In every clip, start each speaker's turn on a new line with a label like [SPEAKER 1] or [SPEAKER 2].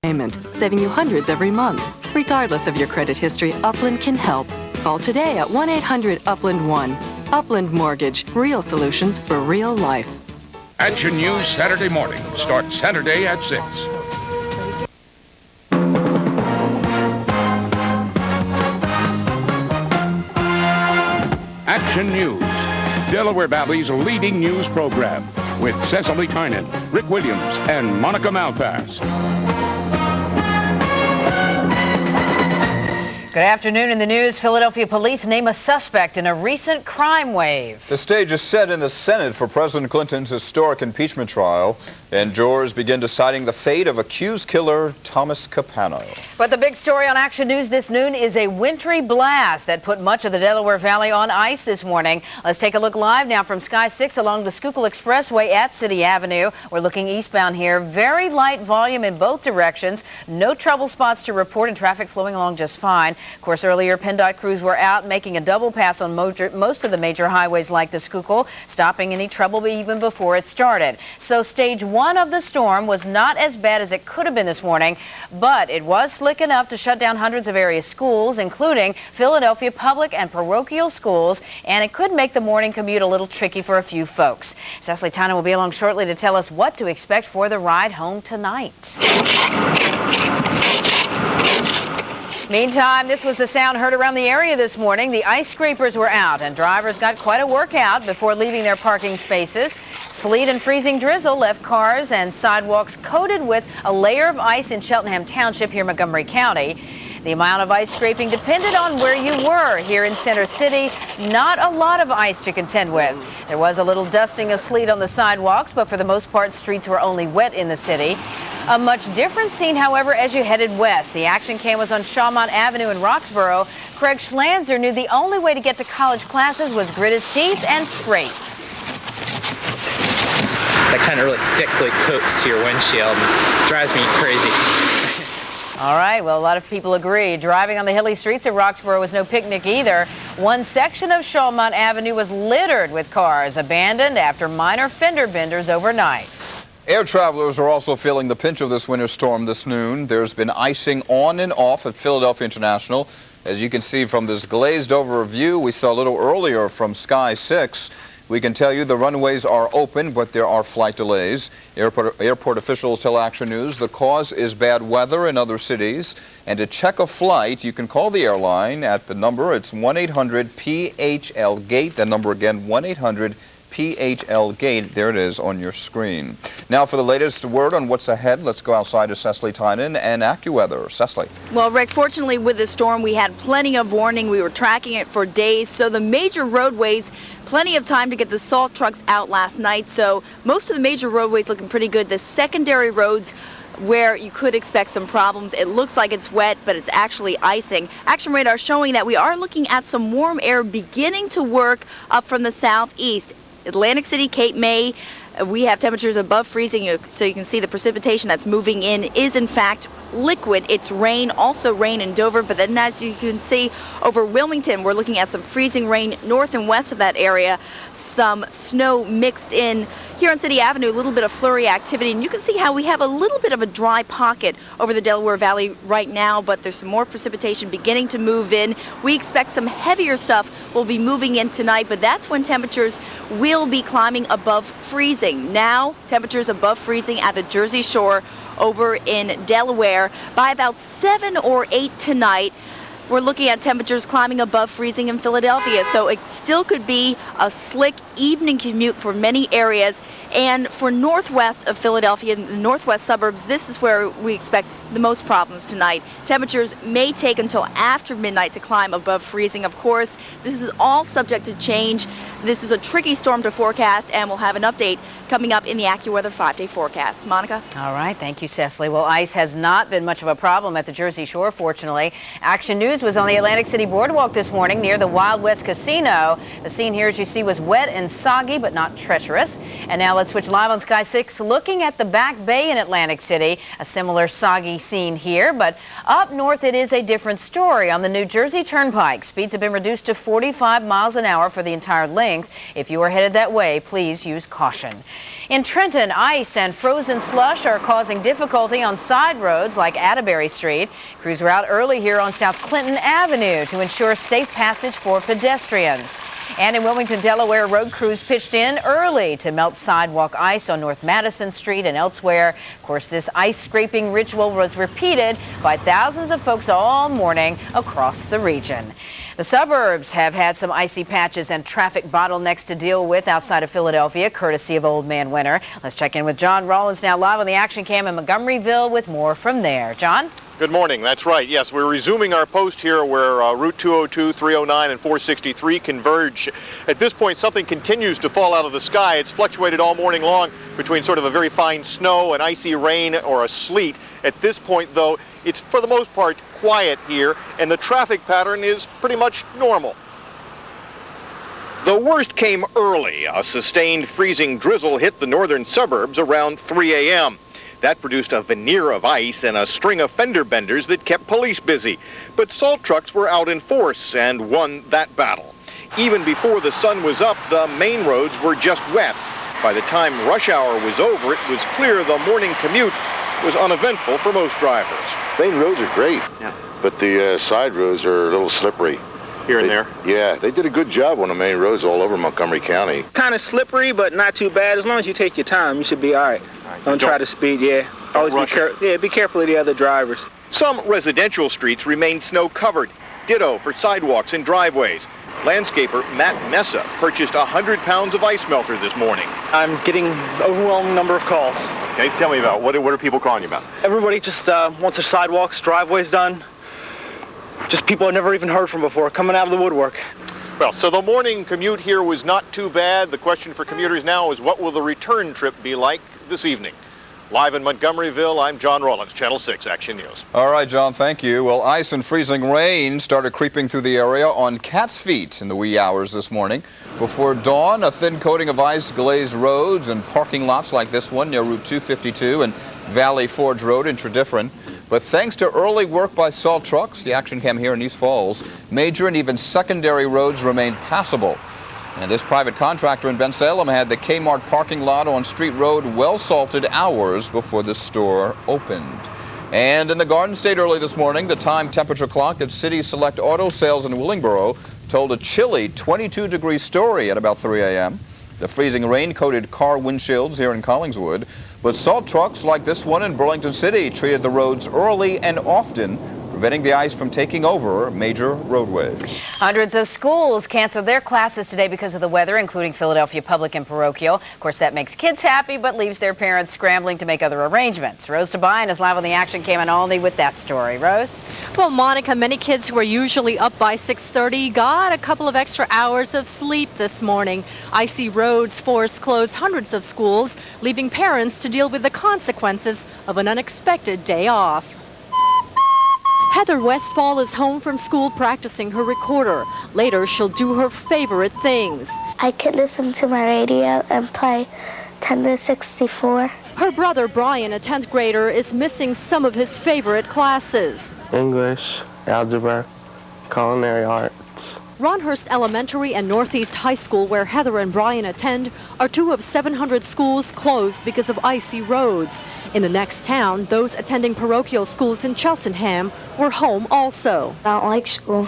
[SPEAKER 1] payment, saving you hundreds every month. Regardless of your credit history, Upland can help. Call today at 1-800-UPLAND-1. Upland Mortgage, real solutions for real life.
[SPEAKER 2] Action News Saturday morning starts Saturday at 6. Action News, Delaware Valley's leading news program, with Cecily Tynan, Rick Williams, and Monica Malpass.
[SPEAKER 3] Good afternoon. In the news, Philadelphia police name a suspect in a recent crime wave.
[SPEAKER 4] The stage is set in the Senate for President Clinton's historic impeachment trial, and jurors begin deciding the fate of accused killer Thomas Capano.
[SPEAKER 3] But the big story on Action News this noon is a wintry blast that put much of the Delaware Valley on ice this morning. Let's take a look live now from Sky 6 along the Schuylkill Expressway at City Avenue. We're looking eastbound here. Very light volume in both directions. No trouble spots to report and traffic flowing along just fine. Of course, earlier PennDOT crews were out making a double pass on most of the major highways like the Schuylkill, stopping any trouble even before it started. So stage 1 of the storm was not as bad as it could have been this morning, but it was slick enough to shut down hundreds of area schools, including Philadelphia public and parochial schools, and it could make the morning commute a little tricky for a few folks. Cecily Tynan will be along shortly to tell us what to expect for the ride home tonight. Meantime, this was the sound heard around the area this morning. The ice scrapers were out, and drivers got quite a workout before leaving their parking spaces. Sleet and freezing drizzle left cars and sidewalks coated with a layer of ice in Cheltenham Township here in Montgomery County. The amount of ice scraping depended on where you were. Here in Center City, not a lot of ice to contend with. There was a little dusting of sleet on the sidewalks, but for the most part, streets were only wet in the city. A much different scene, however, as you headed west. The action cam was on Shawmont Avenue in Roxborough. Craig Schlanzer knew the only way to get to college classes was grit his teeth and scrape.
[SPEAKER 5] That kind of really thickly coats to your windshield and drives me crazy.
[SPEAKER 3] All right, well, a lot of people agree. Driving on the hilly streets of Roxborough was no picnic either. One section of Shawmont Avenue was littered with cars abandoned after minor fender benders overnight.
[SPEAKER 4] Air travelers are also feeling the pinch of this winter storm this noon. There's been icing on and off at Philadelphia International. As you can see from this glazed over view we saw a little earlier from Sky 6, we can tell you the runways are open, but there are flight delays. Airport officials tell Action News the cause is bad weather in other cities. And to check a flight, you can call the airline at the number. It's 1-800-PHL-GATE. The number again, 1-800-PHL-GATE. There it is on your screen. Now for the latest word on what's ahead, let's go outside to Cecily Tynan and AccuWeather. Cecily.
[SPEAKER 6] Well, Rick, fortunately with the storm, we had plenty of warning. We were tracking it for days, so the major roadways, plenty of time to get the salt trucks out last night, so most of the major roadways looking pretty good. The secondary roads where you could expect some problems, it looks like it's wet, but it's actually icing. Action radar showing that we are looking at some warm air beginning to work up from the southeast. Atlantic City, Cape May, we have temperatures above freezing, so you can see the precipitation that's moving in is in fact liquid. It's rain, also rain in Dover, but then as you can see over Wilmington, we're looking at some freezing rain north and west of that area. Some snow mixed in. Here on City Avenue, a little bit of flurry activity, and you can see how we have a little bit of a dry pocket over the Delaware Valley right now, but there's some more precipitation beginning to move in. We expect some heavier stuff will be moving in tonight, but that's when temperatures will be climbing above freezing. Now, temperatures above freezing at the Jersey Shore over in Delaware by about 7 or 8 tonight. We're looking at temperatures climbing above freezing in Philadelphia, so it still could be a slick evening commute for many areas. And for northwest of Philadelphia, the northwest suburbs, this is where we expect the most problems tonight. Temperatures may take until after midnight to climb above freezing. Of course, this is all subject to change. This is a tricky storm to forecast, and we'll have an update coming up in the AccuWeather 5-day forecast. Monica?
[SPEAKER 3] All right, thank you, Cecily. Well, ice has not been much of a problem at the Jersey Shore, fortunately. Action News was on the Atlantic City Boardwalk this morning near the Wild West Casino. The scene here, as you see, was wet and soggy, but not treacherous. And now let's switch live on Sky 6, looking at the Back Bay in Atlantic City. A similar soggy scene here, but up north it is a different story. On the New Jersey Turnpike, speeds have been reduced to 45 miles an hour for the entire length. 15th. If you are headed that way, please use caution. In Trenton, ice and frozen slush are causing difficulty on side roads like Atterbury Street. Crews were out early here on South Clinton Avenue to ensure safe passage for pedestrians. And in Wilmington, Delaware, road crews pitched in early to melt sidewalk ice on North Madison Street and elsewhere. Of course, this ice scraping ritual was repeated by thousands of folks all morning across the region. The suburbs have had some icy patches and traffic bottlenecks to deal with outside of Philadelphia, courtesy of Old Man Winter. Let's check in with John Rollins now live on the action cam in Montgomeryville with more from there. John?
[SPEAKER 7] Good morning. That's right. Yes, we're resuming our post here where Route 202, 309, and 463 converge. At this point, something continues to fall out of the sky. It's fluctuated all morning long between sort of a very fine snow, an icy rain, or a sleet. At this point, though, it's for the most part quiet here, and the traffic pattern is pretty much normal. The worst came early. A sustained freezing drizzle hit the northern suburbs around 3 a.m. That produced a veneer of ice and a string of fender benders that kept police busy. But salt trucks were out in force and won that battle. Even before the sun was up, the main roads were just wet. By the time rush hour was over, it was clear the morning commute was uneventful for most drivers.
[SPEAKER 8] Main roads are great, but the side roads are a little slippery.
[SPEAKER 7] Here and there?
[SPEAKER 8] Yeah, they did a good job on the main roads all over Montgomery County.
[SPEAKER 9] Kind of slippery, but not too bad. As long as you take your time, you should be all right. Don't try to speed, Always be careful of the other drivers.
[SPEAKER 7] Some residential streets remain snow-covered. Ditto for sidewalks and driveways. Landscaper Matt Messa purchased 100 pounds of ice melter this morning.
[SPEAKER 9] I'm getting an overwhelming number of calls.
[SPEAKER 7] Okay, tell me about what are people calling you about?
[SPEAKER 9] Everybody just wants their sidewalks, driveways done. Just people I've never even heard from before, coming out of the woodwork.
[SPEAKER 7] Well, so the morning commute here was not too bad. The question for commuters now is what will the return trip be like this evening? Live in Montgomeryville, I'm John Rollins, Channel 6 Action News.
[SPEAKER 4] All right, John, thank you. Well, ice and freezing rain started creeping through the area on cat's feet in the wee hours this morning. Before dawn, a thin coating of ice glazed roads and parking lots like this one near Route 252 and Valley Forge Road in Tredyffrin. But thanks to early work by salt trucks, the action cam here in East Falls, major and even secondary roads remain passable. And this private contractor in Bensalem had the Kmart parking lot on Street Road well salted hours before the store opened. And in the Garden State early this morning, the time temperature clock at City Select Auto Sales in Willingboro told a chilly 22-degree story at about 3 a.m. The freezing rain coated car windshields here in Collingswood, but salt trucks like this one in Burlington City treated the roads early and often, preventing the ice from taking over major roadways.
[SPEAKER 3] Hundreds of schools canceled their classes today because of the weather, including Philadelphia Public and Parochial. Of course, that makes kids happy, but leaves their parents scrambling to make other arrangements. Rose Tobias is live on the action cam in Albany with that story. Rose?
[SPEAKER 10] Well, Monica, many kids who are usually up by 6:30 got a couple of extra hours of sleep this morning. Icy roads forced closed hundreds of schools, leaving parents to deal with the consequences of an unexpected day off. Heather Westfall is home from school practicing her recorder. Later, she'll do her favorite things.
[SPEAKER 11] I could listen to my radio and play Nintendo 64.
[SPEAKER 10] Her brother Brian, a 10th grader, is missing some of his favorite classes.
[SPEAKER 12] English, algebra, culinary arts.
[SPEAKER 10] Ronhurst Elementary and Northeast High School, where Heather and Brian attend, are two of 700 schools closed because of icy roads. In the next town, those attending parochial schools in Cheltenham were home also.
[SPEAKER 11] I don't like school.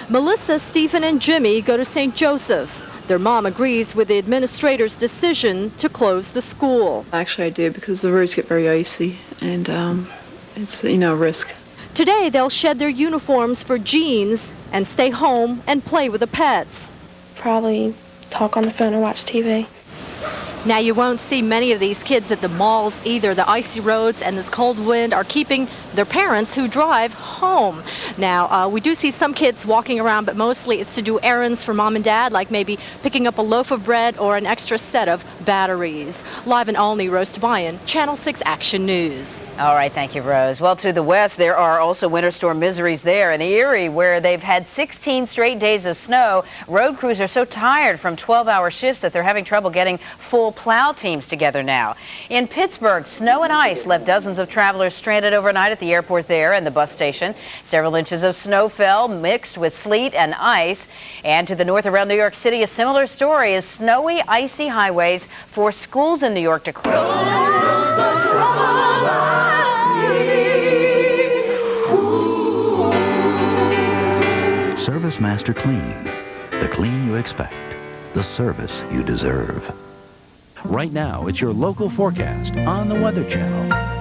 [SPEAKER 10] Melissa, Stephen, and Jimmy go to St. Joseph's. Their mom agrees with the administrator's decision to close the school.
[SPEAKER 13] Actually, I do because the roads get very icy and it's, a risk.
[SPEAKER 10] Today, they'll shed their uniforms for jeans and stay home and play with the pets.
[SPEAKER 11] Probably talk on the phone or watch TV.
[SPEAKER 10] Now, you won't see many of these kids at the malls either. The icy roads and this cold wind are keeping their parents who drive home. Now, we do see some kids walking around, but mostly it's to do errands for mom and dad, like maybe picking up a loaf of bread or an extra set of batteries. Live in Albany, Rose Tobias, Channel 6 Action News.
[SPEAKER 3] All right, thank you, Rose. Well, to the west, there are also winter storm miseries there in Erie, where they've had 16 straight days of snow. Road crews are so tired from 12-hour shifts that they're having trouble getting full plow teams together now. In Pittsburgh, snow and ice left dozens of travelers stranded overnight at the airport there and the bus station. Several inches of snow fell, mixed with sleet and ice. And to the north around New York City, a similar story is snowy, icy highways force schools in New York to close.
[SPEAKER 14] Service Master Clean. The clean you expect. The service you deserve. Right now, it's your local forecast on the Weather Channel.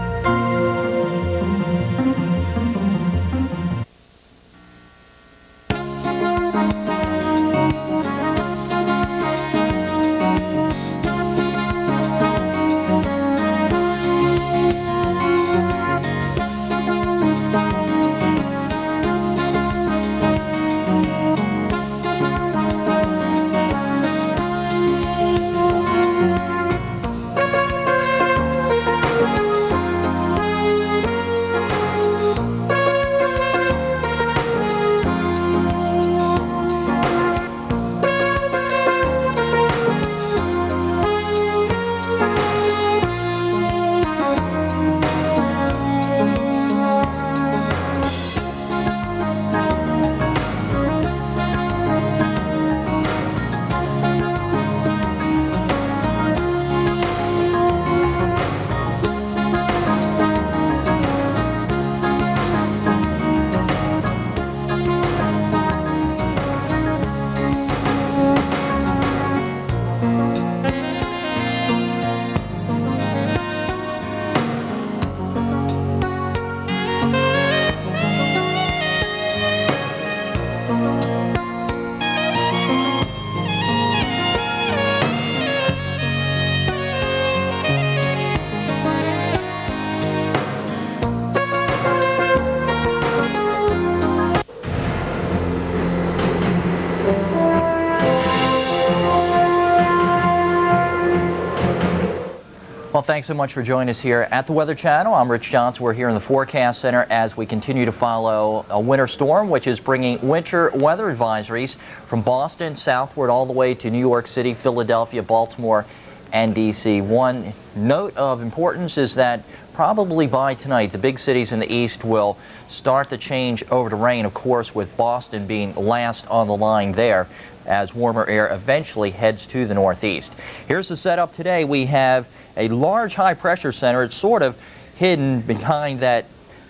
[SPEAKER 15] Well, thanks so much for joining us here at the Weather Channel. I'm Rich Johnson. We're here in the Forecast Center as we continue to follow a winter storm, which is bringing winter weather advisories from Boston southward all the way to New York City, Philadelphia, Baltimore, and D.C. One note of importance is that probably by tonight, the big cities in the east will start to change over to rain, of course, with Boston being last on the line there as warmer air eventually heads to the northeast. Here's the setup today. We have a large high-pressure center. It's sort of hidden behind that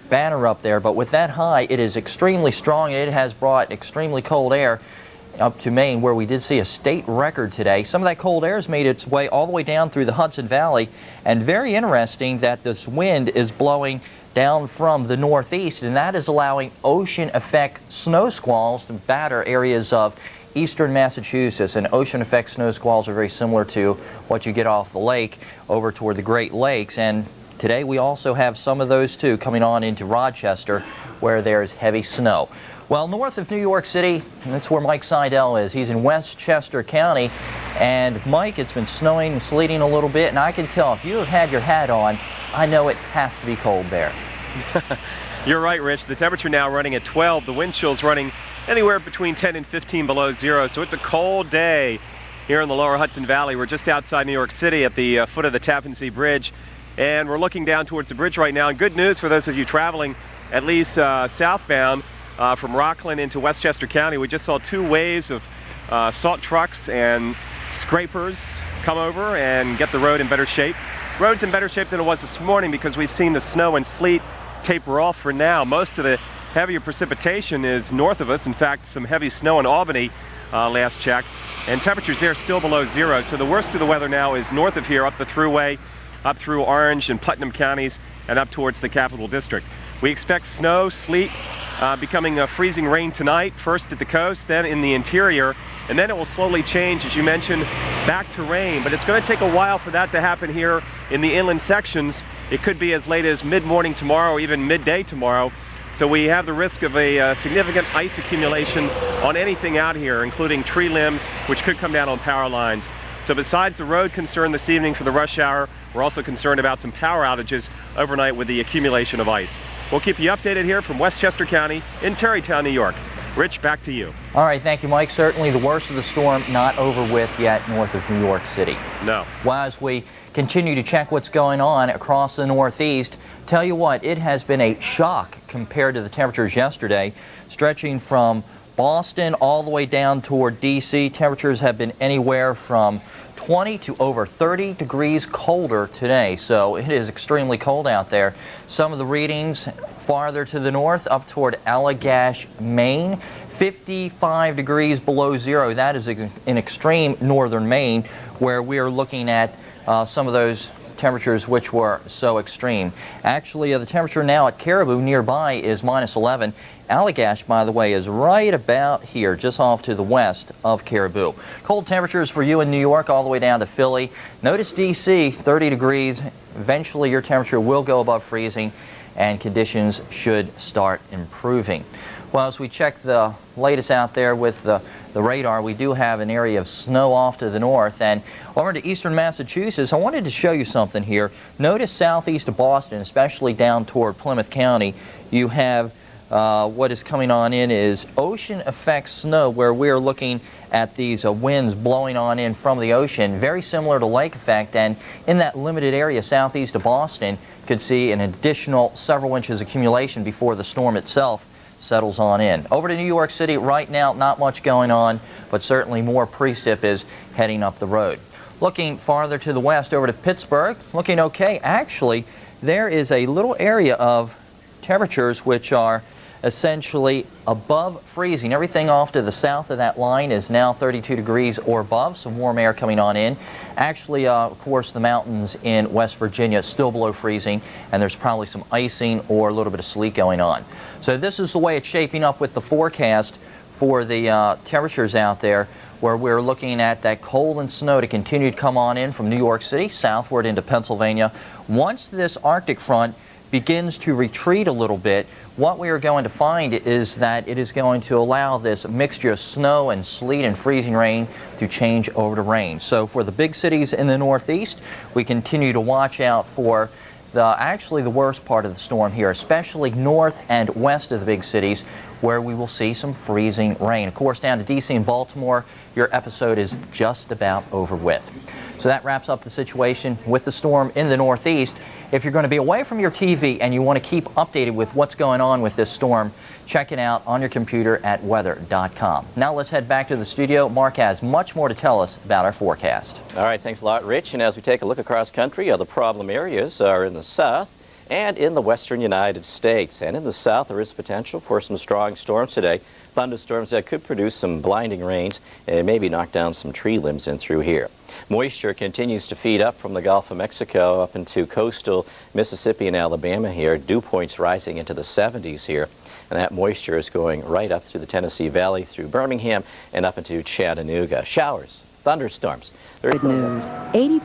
[SPEAKER 15] banner up there, but with that high, it is extremely strong. It has brought extremely cold air up to Maine, where we did see a state record today. Some of that cold air has made its way all the way down through the Hudson Valley, and very interesting that this wind is blowing down from the northeast, and that is allowing ocean effect snow squalls to batter areas of eastern Massachusetts. And ocean effect snow squalls are very similar to what you get off the lake over toward the Great Lakes, and today we also have some of those too coming on into Rochester, where there's heavy snow. Well, north of New York City, that's where Mike Seidel is. He's in Westchester County, and Mike, it's been snowing and sleeting a little bit, and I can tell if you have had your hat on, I know it has to be cold there.
[SPEAKER 16] You're right, Rich. The temperature now running at 12. The wind chill's running anywhere between 10 and 15 below zero, so it's a cold day here in the lower Hudson Valley. We're just outside New York City at the foot of the Tappan Zee Bridge, and we're looking down towards the bridge right now. And good news for those of you traveling, at least southbound from Rockland into Westchester County. We just saw 2 waves of salt trucks and scrapers come over and get the road in better shape. Road's in better shape than it was this morning because we've seen the snow and sleet taper off for now. Most of the heavier precipitation is north of us. In fact, some heavy snow in Albany last check, and temperatures there still below zero. So the worst of the weather now is north of here, up the thruway, up through Orange and Putnam counties, and up towards the Capital District. We expect snow, sleet, becoming a freezing rain tonight, first at the coast, then in the interior, and then it will slowly change, as you mentioned, back to rain. But it's going to take a while for that to happen here in the inland sections. It could be as late as mid-morning tomorrow, or even midday tomorrow. So we have the risk of a significant ice accumulation on anything out here, including tree limbs, which could come down on power lines. So besides the road concern this evening for the rush hour, We're also concerned about some power outages overnight with the accumulation of ice. We'll keep you updated here from Westchester County in Terrytown, New York. Rich, back to you.
[SPEAKER 15] All right, thank you, Mike. Certainly the worst of the storm not over with yet north of New York City.
[SPEAKER 16] No.
[SPEAKER 15] Well, as we continue to check what's going on across the Northeast, tell you what, it has been a shock compared to the temperatures yesterday, stretching from Boston all the way down toward D.C. Temperatures have been anywhere from 20 to over 30 degrees colder today, so it is extremely cold out there. Some of the readings farther to the north, up toward Allagash, Maine, 55 degrees below zero. That is in extreme northern Maine, where we are looking at some of those temperatures which were so extreme. Actually, the temperature now at Caribou nearby is -11. Allagash, by the way, is right about here, just off to the west of Caribou. Cold temperatures for you in New York all the way down to Philly. Notice D.C., 30 degrees. Eventually, your temperature will go above freezing, and conditions should start improving. Well, as we check the latest out there with the radar, we do have an area of snow off to the north. And over to eastern Massachusetts, I wanted to show you something here. Notice southeast of Boston, especially down toward Plymouth County, you have what is coming on in is ocean effect snow, where we are looking at these winds blowing on in from the ocean, very similar to lake effect. And in that limited area southeast of Boston, you could see an additional several inches accumulation before the storm itself settles on in. Over to New York City right now, not much going on, but certainly more precip is heading up the road. Looking farther to the west over to Pittsburgh, looking okay. Actually, there is a little area of temperatures which are essentially above freezing. Everything off to the south of that line is now 32 degrees or above, some warm air coming on in. Actually, of course, the mountains in West Virginia still below freezing, and there's probably some icing or a little bit of sleet going on. So this is the way it's shaping up with the forecast for the temperatures out there, where we're looking at that cold and snow to continue to come on in from New York City southward into Pennsylvania. Once this Arctic front begins to retreat a little bit, what we are going to find is that it is going to allow this mixture of snow and sleet and freezing rain to change over to rain. So for the big cities in the Northeast, we continue to watch out for actually the worst part of the storm here, especially north and west of the big cities, where we will see some freezing rain. Of course, down to D.C. and Baltimore, your episode is just about over with. So that wraps up the situation with the storm in the Northeast. If you're going to be away from your TV and you want to keep updated with what's going on with this storm, check it out on your computer at weather.com. Now let's head back to the studio. Mark has much more to tell us about our forecast.
[SPEAKER 17] All right, thanks a lot, Rich. And as we take a look across country, the problem areas are in the south and in the western United States. And in the south, there is potential for some strong storms today. Thunderstorms that could produce some blinding rains and maybe knock down some tree limbs in through here. Moisture continues to feed up from the Gulf of Mexico up into coastal Mississippi and Alabama here. Dew points rising into the 70s here. And that moisture is going right up through the Tennessee Valley, through Birmingham, and up into Chattanooga. Showers, thunderstorms.
[SPEAKER 18] Good news. 80